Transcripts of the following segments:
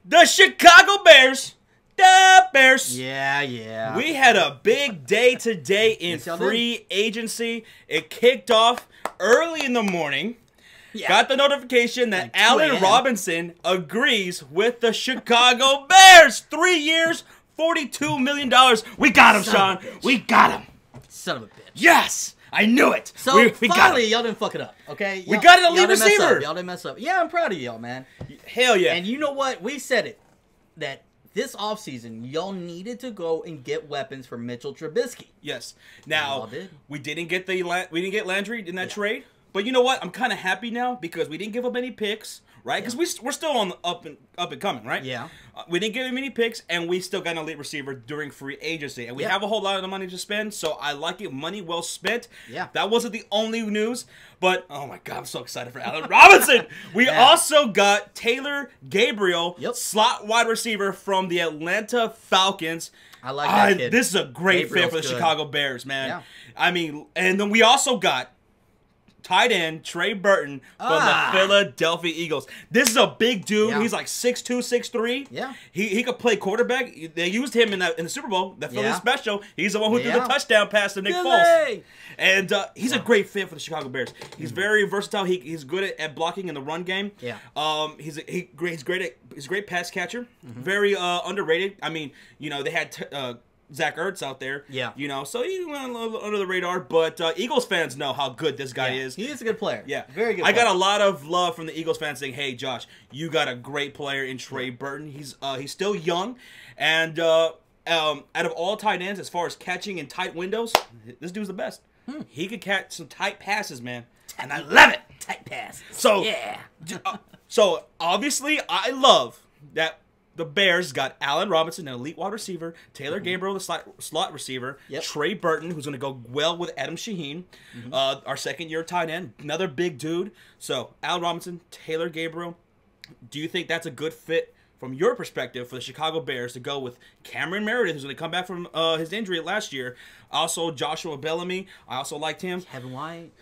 The Chicago Bears. The Bears. Yeah. We had a big day today in free agency. It kicked off early in the morning. Yeah. Got the notification that like Allen Robinson agrees with the Chicago Bears. 3 years, $42 million. We got him, Sean. We got him. Son of a bitch. Yes. I knew it. So we finally, y'all didn't fuck it up, okay? We got an elite receiver. Y'all didn't mess up. Yeah, I'm proud of y'all, man. Hell yeah. And you know what? We said it. That this offseason, y'all needed to go and get weapons for Mitchell Trubisky. Yes. Now, we didn't get Landry in that trade. But you know what? I'm kind of happy now because we didn't give up any picks, right? Because we're still on the up and coming, right? Yeah. We didn't give him any picks, and we still got an elite receiver during free agency. And we have a whole lot of the money to spend, so I like it. Money well spent. Yeah. That wasn't the only news, but oh my God, I'm so excited for Allen Robinson. We also got Taylor Gabriel, slot wide receiver from the Atlanta Falcons. I like that kid. This is a great fit for the Chicago Bears, man. Yeah. I mean, and then we also got tight end Trey Burton from the Philadelphia Eagles. This is a big dude. Yeah. He's like 6'2", 6'3". Yeah. He could play quarterback. They used him in the Super Bowl, the Philly special. He's the one who threw the touchdown pass to Nick Foles. And he's a great fit for the Chicago Bears. He's very versatile. He's good at blocking in the run game. Yeah. He's a great pass catcher. Very underrated. I mean, you know, they had Zach Ertz out there. Yeah. You know, so he went a little under the radar, but Eagles fans know how good this guy is. He is a good player. Yeah. Very good player. I got a lot of love from the Eagles fans saying, hey, Josh, you got a great player in Trey Burton. He's still young, and out of all tight ends, as far as catching in tight windows, this dude's the best. He could catch some tight passes, man, and I love it. Tight passes. So, so obviously, I love that the Bears got Allen Robinson, an elite wide receiver, Taylor Gabriel, the slot receiver, Trey Burton, who's going to go well with Adam Shaheen, our second-year tight end, another big dude. So, Allen Robinson, Taylor Gabriel, do you think that's a good fit from your perspective for the Chicago Bears to go with Cameron Meredith, who's going to come back from his injury last year? Also, Joshua Bellamy, I also liked him. Kevin White.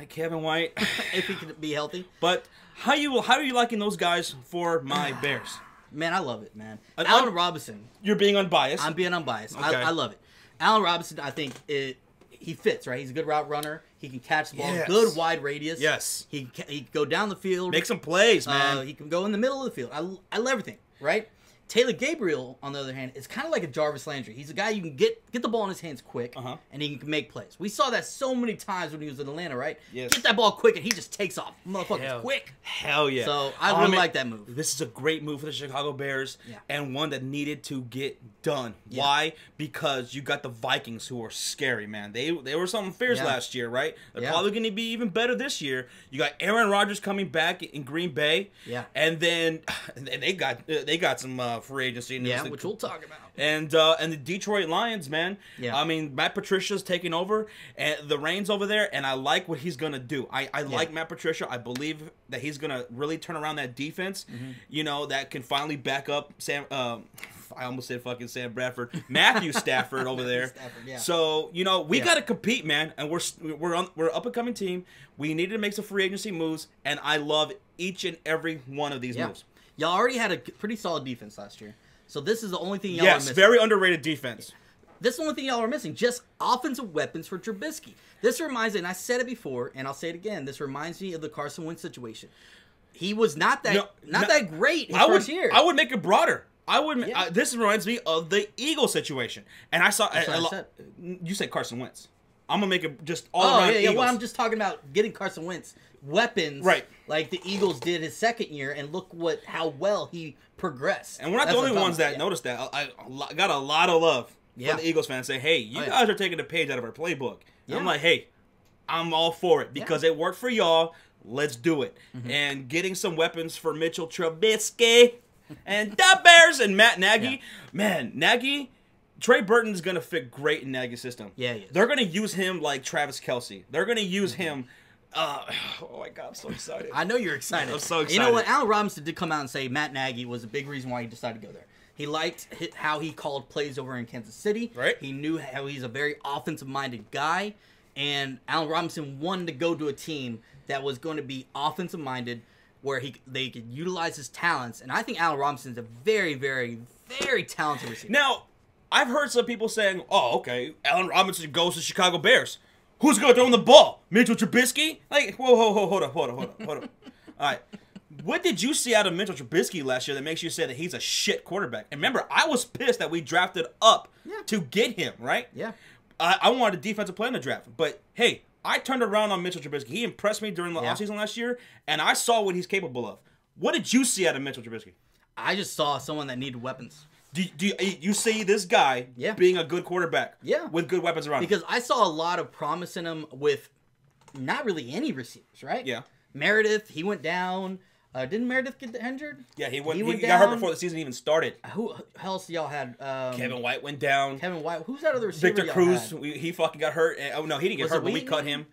Kevin White. If he could be healthy. But how are you liking those guys for my Bears? Man, I love it, man. Allen Robinson. You're being unbiased. I'm being unbiased. Okay. I love it. Allen Robinson, I think he fits, right? He's a good route runner. He can catch the ball. Good wide radius. Yes. He can go down the field. Make some plays, man. He can go in the middle of the field. I love everything, right? Taylor Gabriel, on the other hand, is kind of like a Jarvis Landry. He's a guy you can get the ball in his hands quick, and he can make plays. We saw that so many times when he was in Atlanta, right? Yes. Get that ball quick, and he just takes off. Motherfucker's quick. Hell yeah. So I really like that move. This is a great move for the Chicago Bears, and one that needed to get done. Why? Because you got the Vikings, who are scary, man. They were something fierce last year, right? They're probably going to be even better this year. You got Aaron Rodgers coming back in Green Bay, and then they got some free agency news. Which we'll talk about. And the Detroit Lions, man. Yeah. I mean, Matt Patricia's taking over and the reins over there, and I like what he's gonna do. I like Matt Patricia. I believe that he's gonna really turn around that defense. You know, that can finally back up Sam. I almost said fucking Sam Bradford, Matthew Stafford over there. So you know we gotta compete, man, and we're up and coming team. We needed to make some free agency moves, and I love each and every one of these moves. Y'all already had a pretty solid defense last year. So this is the only thing y'all are missing. Yes, very underrated defense. This is the only thing y'all are missing. Just offensive weapons for Trubisky. This reminds me, and I said it before, and I'll say it again, this reminds me of the Carson Wentz situation. He was not that great his first year. I would make it broader. This reminds me of the Eagles situation. And I saw... You said Carson Wentz. I'm going to make it just all around Eagles. Well, I'm just talking about getting Carson Wentz weapons, right? Like the Eagles did his second year, and look how well he progressed. And we're not the only ones that noticed that. I got a lot of love from the Eagles fans saying, "Hey, you guys are taking a page out of our playbook." I'm like, "Hey, I'm all for it because it worked for y'all. Let's do it." And getting some weapons for Mitchell Trubisky and the Bears and Matt Nagy, man, Nagy. Trey Burton is going to fit great in Nagy's system. Yeah, he is. They're going to use him like Travis Kelce. They're going to use him. Oh my God, I'm so excited. I know you're excited. I'm so excited. You know what? Allen Robinson did come out and say Matt Nagy was a big reason why he decided to go there. He liked how he called plays over in Kansas City. Right. He knew how he's a very offensive-minded guy. And Allen Robinson wanted to go to a team that was going to be offensive-minded, where they could utilize his talents. And I think Allen Robinson's a very, very, very talented receiver. Now, I've heard some people saying, "Oh, okay, Allen Robinson goes to Chicago Bears. Who's going to throw him the ball? Mitchell Trubisky?" Like, whoa, hold up. All right. What did you see out of Mitchell Trubisky last year that makes you say that he's a shit quarterback? And remember, I was pissed that we drafted up to get him, right? Yeah. I wanted a defensive player in the draft. But, hey, I turned around on Mitchell Trubisky. He impressed me during the offseason last year, and I saw what he's capable of. What did you see out of Mitchell Trubisky? I just saw someone that needed weapons. Do you see this guy being a good quarterback with good weapons around him? Because I saw a lot of promise in him with not really any receivers, right? Yeah. Meredith, he went down. Didn't Meredith get injured? Yeah, he got hurt before the season even started. Who else y'all had? Kevin White went down. Kevin White. Who's that other receiver? Victor Cruz. He fucking got hurt. Oh no, he didn't get hurt, but we cut him.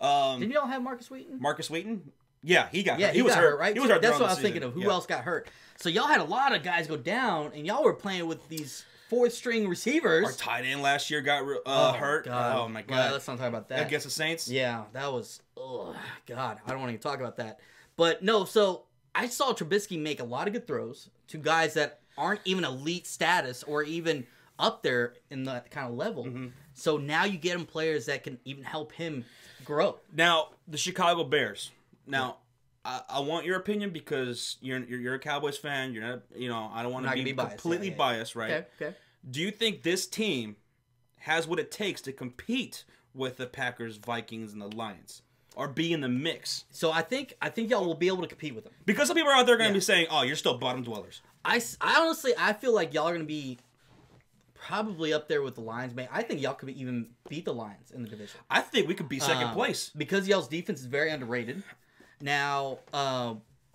Didn't y'all have Marcus Wheaton? Marcus Wheaton? Yeah, he got hurt. He was hurt, right? He was hurt. That's what I was thinking of. Who else got hurt? So y'all had a lot of guys go down, and y'all were playing with these fourth-string receivers. Our tight end last year got hurt. God. Oh my god. Well, let's not talk about that. Against the Saints? Yeah, that was. Oh God, I don't want to even talk about that. But no, so I saw Trubisky make a lot of good throws to guys that aren't even elite status or even up there in that kind of level. Mm-hmm. So now you get him players that can even help him grow. Now, the Chicago Bears. Now, I want your opinion because you're a Cowboys fan. You're not, I don't want to be completely biased, right? Okay. Do you think this team has what it takes to compete with the Packers, Vikings, and the Lions? Or be in the mix? So I think y'all will be able to compete with them. Because some people are out there going to be saying, "Oh, you're still bottom dwellers." I honestly feel like y'all are going to be probably up there with the Lions. Man, I think y'all could even beat the Lions in the division. I think we could be second place because y'all's defense is very underrated. Now,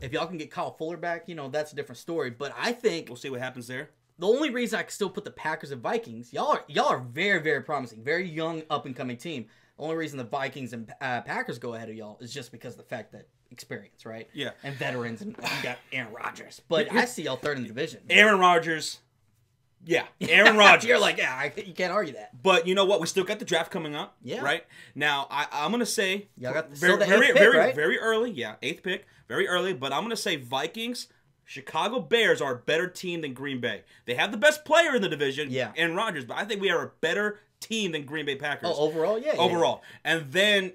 if y'all can get Kyle Fuller back, that's a different story. But I think we'll see what happens there. The only reason I can still put the Packers and Vikings, y'all are very, very promising, very young, up and coming team. The only reason the Vikings and Packers go ahead of y'all is just because of the fact that experience, right? Yeah. And veterans, and you got Aaron Rodgers. But I see y'all third in the division. Aaron Rodgers. Yeah, Aaron Rodgers. You're like, you can't argue that. But you know what? We still got the draft coming up. Yeah. Right? Now, I'm going to say... Y'all got very, the 8th pick, right? Very early. Yeah, 8th pick. Very early. But I'm going to say Vikings... Chicago Bears are a better team than Green Bay. They have the best player in the division, Aaron Rodgers, but I think we are a better team than Green Bay Packers. Oh, overall, yeah. Overall, and then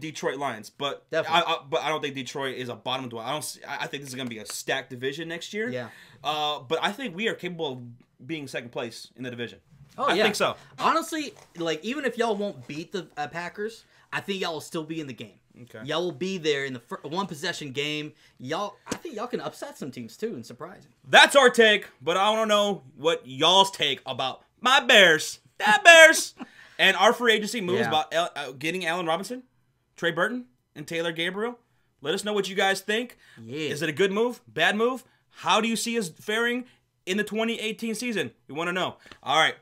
Detroit Lions, but I don't think Detroit is a bottom dweller. I think this is going to be a stacked division next year. Yeah. But I think we are capable of being second place in the division. Oh, I think so. Honestly, even if y'all won't beat the Packers, I think y'all will still be in the game. Okay. Y'all will be there in the one possession game. I think y'all can upset some teams too and surprise them. That's our take, but I want to know what y'all's take about my Bears. That Bears. And our free agency moves about getting Allen Robinson, Trey Burton, and Taylor Gabriel. Let us know what you guys think. Yeah. Is it a good move? Bad move? How do you see us faring in the 2018 season? We want to know. All right.